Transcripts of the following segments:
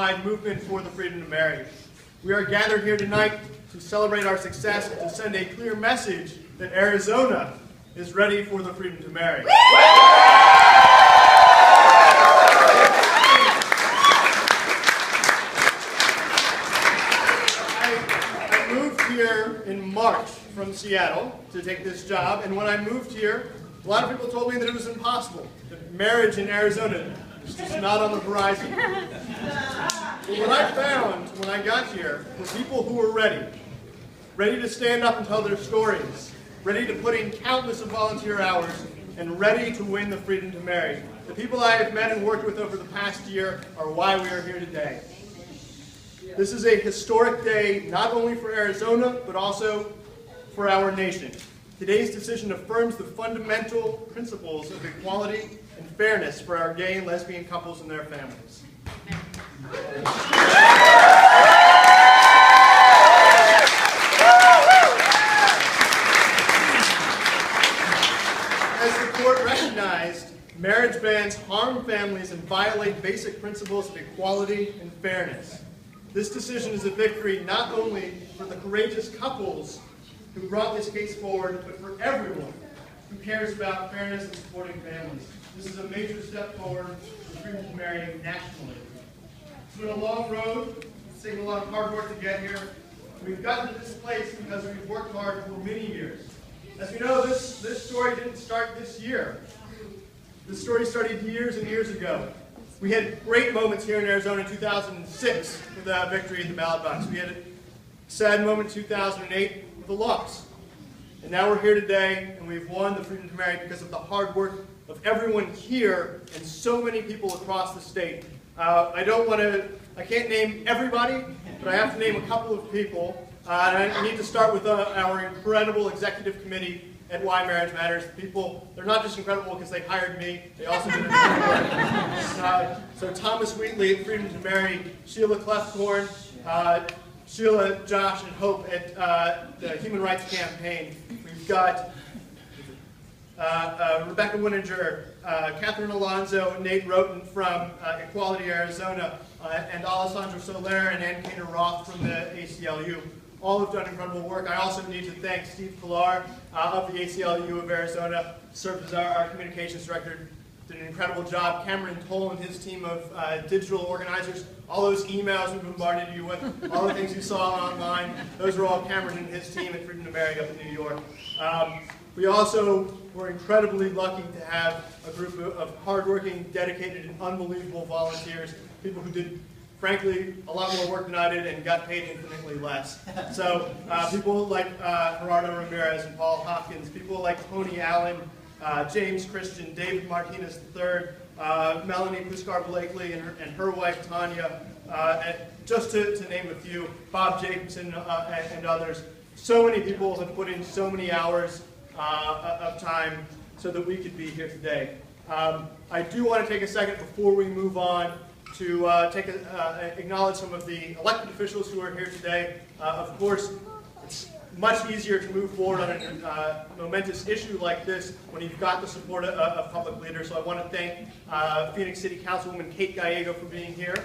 nationwide movement for the freedom to marry. We are gathered here tonight to celebrate our success and to send a clear message that Arizona is ready for the freedom to marry. I moved here in March from Seattle to take this job, and when I moved here, a lot of people told me that it was impossible, that marriage in Arizona was just not on the horizon. But what I found when I got here were people who were ready to stand up and tell their stories, ready to put in countless of volunteer hours, and ready to win the freedom to marry. The people I have met and worked with over the past year are why we are here today. This is a historic day not only for Arizona, but also for our nation. Today's decision affirms the fundamental principles of equality and fairness for our gay and lesbian couples and their families. As the court recognized, marriage bans harm families and violate basic principles of equality and fairness. This decision is a victory not only for the courageous couples who brought this case forward, but for everyone who cares about fairness and supporting families. This is a major step forward for freedom to marry nationally. It's been a long road. It's taken a lot of hard work to get here. We've gotten to this place because we've worked hard for many years. As we know, this story didn't start this year. This story started years and years ago. We had great moments here in Arizona in 2006 with a victory in the ballot box. We had a sad moment in 2008 with a loss. And now we're here today, and we've won the freedom to marry because of the hard work of everyone here and so many people across the state. I can't name everybody, but I have to name a couple of people. And I need to start with our incredible executive committee at Why Marriage Matters. The people, they're not just incredible because they hired me, they also did it. So Thomas Wheatley at Freedom to Marry, Sheila Clefthorne, Sheila, Josh, and Hope at the Human Rights Campaign. We've got Rebecca Winninger, Catherine Alonzo, Nate Roten from Equality Arizona, and Alessandra Soler and Ann Kaner Roth from the ACLU. All have done incredible work. I also need to thank Steve Pilar of the ACLU of Arizona, served as our communications director, did an incredible job. Cameron Toll and his team of digital organizers, all those emails we bombarded you with, all the things you saw online, those were all Cameron and his team at Freedom to Marry up in New York. We also were incredibly lucky to have a group of hardworking, dedicated, and unbelievable volunteers, people who did, frankly, a lot more work than I did and got paid infinitely less. So people like Gerardo Ramirez and Paul Hopkins, people like Tony Allen, James Christian, David Martinez III, Melanie Puskar-Blakely and her wife Tanya, just to name a few, Bob Jacobson and others. So many people have put in so many hours of time so that we could be here today. I do want to take a second before we move on to acknowledge some of the elected officials who are here today. Of course, it's much easier to move forward on a momentous issue like this when you've got the support of public leaders. So I want to thank Phoenix City Councilwoman Kate Gallego for being here.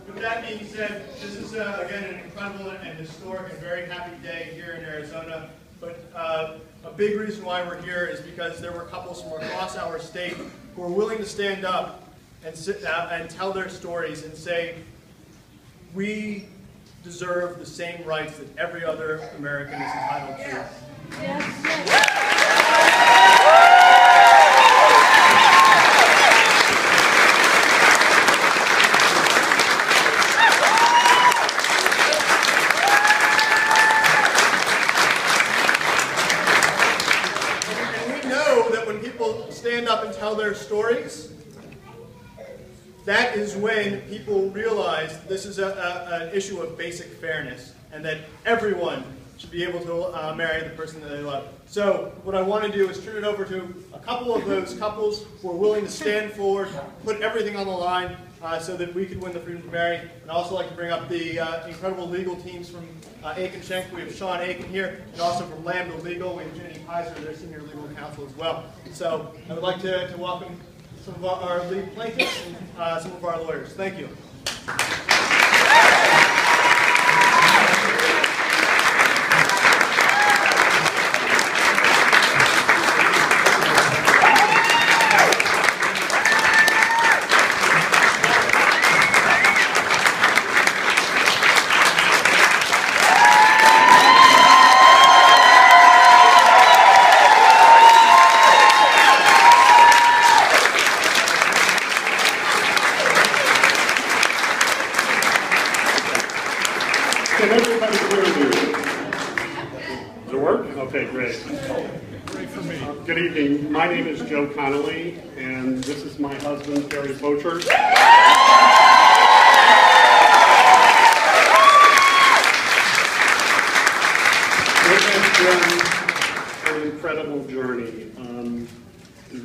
With that being said, this is again an incredible and historic and very happy day here in Arizona. But a big reason why we're here is because there were couples from across our state who were willing to stand up and and tell their stories and say, we deserve the same rights that every other American is entitled to. Yes. Stand up and tell their stories, that is when people realize this is an issue of basic fairness, and that everyone should be able to marry the person that they love. So what I want to do is turn it over to a couple of those couples who are willing to stand forward, put everything on the line, so that we can win the freedom to marry. And I'd also like to bring up the incredible legal teams from Aiken Schenck. We have Sean Aiken here, and also from Lambda Legal, we have Jenny Pizer, their senior legal counsel as well. So I would like to welcome some of our lead plaintiffs and some of our lawyers. Thank you. Can everybody hear me? Does it work? Okay, great. Great for me. Good evening. My name is Joe Connolly, and this is my husband, Terry Pocher. It has been an incredible journey.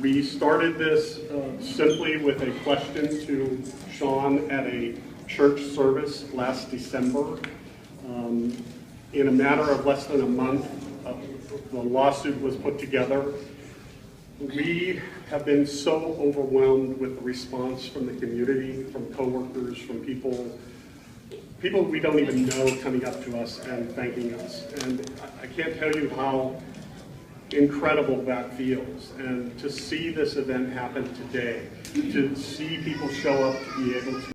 We started this simply with a question to Sean at a church service last December. In a matter of less than a month, the lawsuit was put together. We have been so overwhelmed with the response from the community, from coworkers, from people we don't even know coming up to us and thanking us. And I can't tell you how incredible that feels. And to see this event happen today, to see people show up to be able to